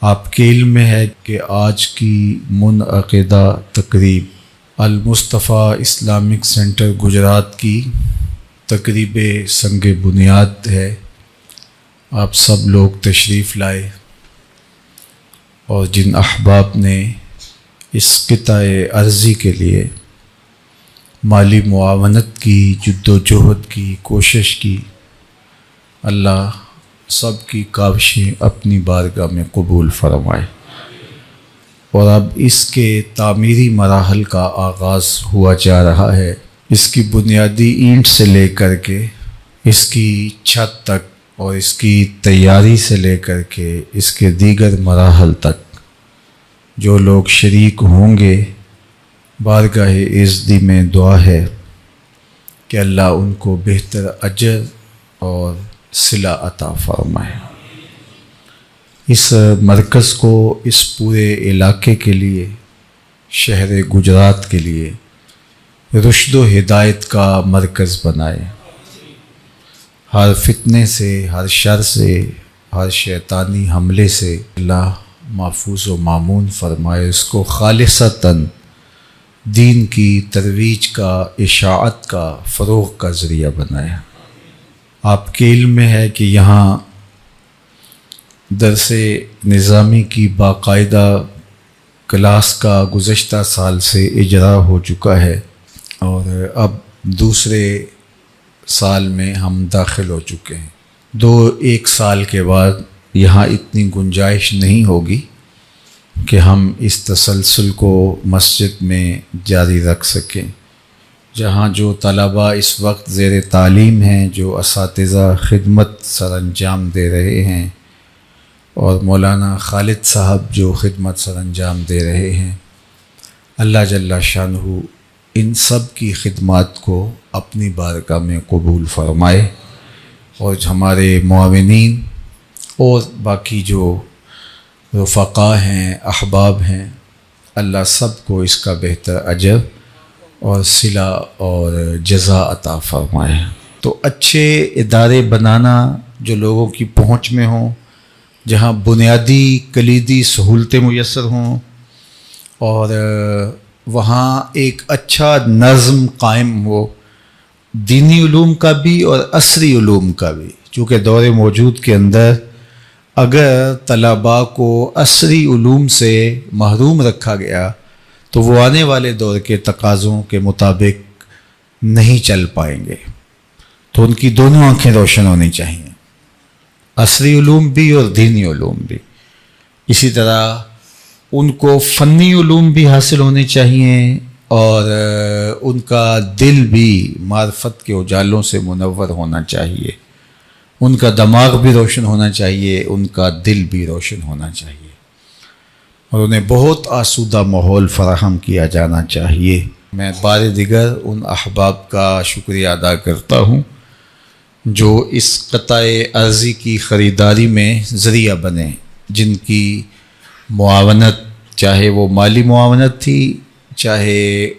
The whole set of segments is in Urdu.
آپ کے علم میں ہے کہ آج کی منعقدہ تقریب المصطفیٰ اسلامک سینٹر گجرات کی تقریب سنگ بنیاد ہے۔ آپ سب لوگ تشریف لائے اور جن احباب نے اس قطع ارضی کے لیے مالی معاونت کی، جد و جہد کی، کوشش کی، اللہ سب کی کاوشیں اپنی بارگاہ میں قبول فرمائے۔ اور اب اس کے تعمیری مراحل کا آغاز ہوا جا رہا ہے۔ اس کی بنیادی اینٹ سے لے کر کے اس کی چھت تک اور اس کی تیاری سے لے کر کے اس کے دیگر مراحل تک جو لوگ شریک ہوں گے، بارگاہ عزتی میں دعا ہے کہ اللہ ان کو بہتر اجر اور صلہ عطا فرمائے۔ اس مرکز کو اس پورے علاقے کے لیے، شہر گجرات کے لیے رشد و ہدایت کا مرکز بنائے۔ ہر فتنے سے، ہر شر سے، ہر شیطانی حملے سے اللہ محفوظ و مامون فرمائے۔ اس کو خالصتاً دین کی ترویج کا، اشاعت کا، فروغ کا ذریعہ بنائے۔ آپ کے علم میں ہے کہ یہاں درس نظامی کی باقاعدہ کلاس کا گزشتہ سال سے اجرا ہو چکا ہے اور اب دوسرے سال میں ہم داخل ہو چکے ہیں۔ ایک سال کے بعد یہاں اتنی گنجائش نہیں ہوگی کہ ہم اس تسلسل کو مسجد میں جاری رکھ سکیں۔ جہاں جو طلباء اس وقت زیر تعلیم ہیں، جو اساتذہ خدمت سر انجام دے رہے ہیں، اور مولانا خالد صاحب جو خدمت سر انجام دے رہے ہیں، اللہ جل شانہ ان سب کی خدمات کو اپنی بارگاہ میں قبول فرمائے، اور ہمارے معاونین اور باقی جو رفقاء ہیں، احباب ہیں، اللہ سب کو اس کا بہتر اجر اور صلہ اور جزا عطا فرمائے۔ تو اچھے ادارے بنانا جو لوگوں کی پہنچ میں ہوں، جہاں بنیادی کلیدی سہولتیں میسر ہوں، اور وہاں ایک اچھا نظم قائم ہو، دینی علوم کا بھی اور عصری علوم کا بھی۔ چونکہ دور موجود کے اندر اگر طلباء کو عصری علوم سے محروم رکھا گیا تو وہ آنے والے دور کے تقاضوں کے مطابق نہیں چل پائیں گے۔ تو ان کی دونوں آنکھیں روشن ہونی چاہیے، عصری علوم بھی اور دینی علوم بھی۔ اسی طرح ان کو فنی علوم بھی حاصل ہونے چاہیے، اور ان کا دل بھی معرفت کے اجالوں سے منور ہونا چاہیے، ان کا دماغ بھی روشن ہونا چاہیے، ان کا دل بھی روشن ہونا چاہیے، اور انہیں بہت آسودہ ماحول فراہم کیا جانا چاہیے۔ میں بار دیگر ان احباب کا شکریہ ادا کرتا ہوں جو اس قطع ارضی کی خریداری میں ذریعہ بنے، جن کی معاونت، چاہے وہ مالی معاونت تھی، چاہے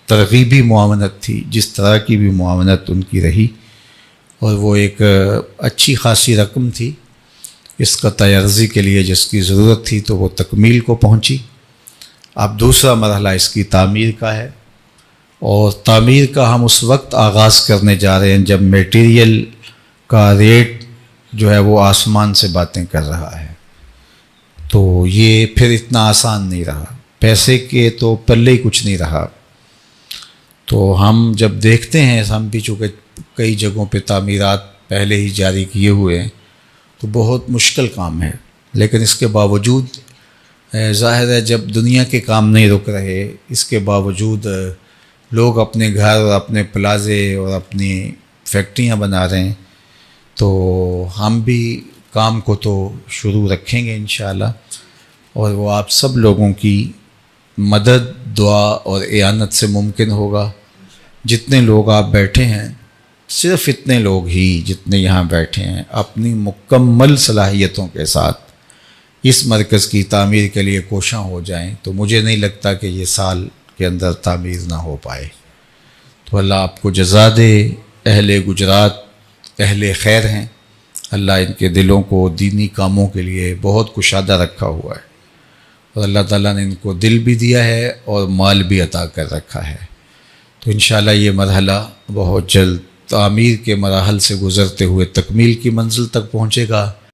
ترغیبی معاونت تھی، جس طرح کی بھی معاونت ان کی رہی، اور وہ ایک اچھی خاصی رقم تھی اس قطع ارضی کے لیے جس کی ضرورت تھی، تو وہ تکمیل کو پہنچی۔ اب دوسرا مرحلہ اس کی تعمیر کا ہے، اور تعمیر کا ہم اس وقت آغاز کرنے جا رہے ہیں جب میٹیریل کا ریٹ جو ہے وہ آسمان سے باتیں کر رہا ہے۔ تو یہ پھر اتنا آسان نہیں رہا، پیسے کے تو پلے ہی کچھ نہیں رہا۔ تو ہم جب دیکھتے ہیں، ہم بھی چونکہ کئی جگہوں پہ تعمیرات پہلے ہی جاری کیے ہوئے ہیں، تو بہت مشکل کام ہے، لیکن اس کے باوجود ظاہر ہے جب دنیا کے کام نہیں رک رہے، اس کے باوجود لوگ اپنے گھر اور اپنے پلازے اور اپنی فیکٹریاں بنا رہے ہیں، تو ہم بھی کام کو تو شروع رکھیں گے انشاءاللہ، اور وہ آپ سب لوگوں کی مدد، دعا اور اعانت سے ممکن ہوگا۔ جتنے لوگ آپ بیٹھے ہیں، صرف اتنے لوگ ہی جتنے یہاں بیٹھے ہیں، اپنی مکمل صلاحیتوں کے ساتھ اس مرکز کی تعمیر کے لیے کوشاں ہو جائیں، تو مجھے نہیں لگتا کہ یہ سال کے اندر تعمیر نہ ہو پائے۔ تو اللہ آپ کو جزا دے۔ اہل گجرات اہل خیر ہیں، اللہ ان کے دلوں کو دینی کاموں کے لیے بہت کشادہ رکھا ہوا ہے، اور اللہ تعالیٰ نے ان کو دل بھی دیا ہے اور مال بھی عطا کر رکھا ہے۔ تو انشاءاللہ یہ مرحلہ بہت جلد تعمیر کے مراحل سے گزرتے ہوئے تکمیل کی منزل تک پہنچے گا۔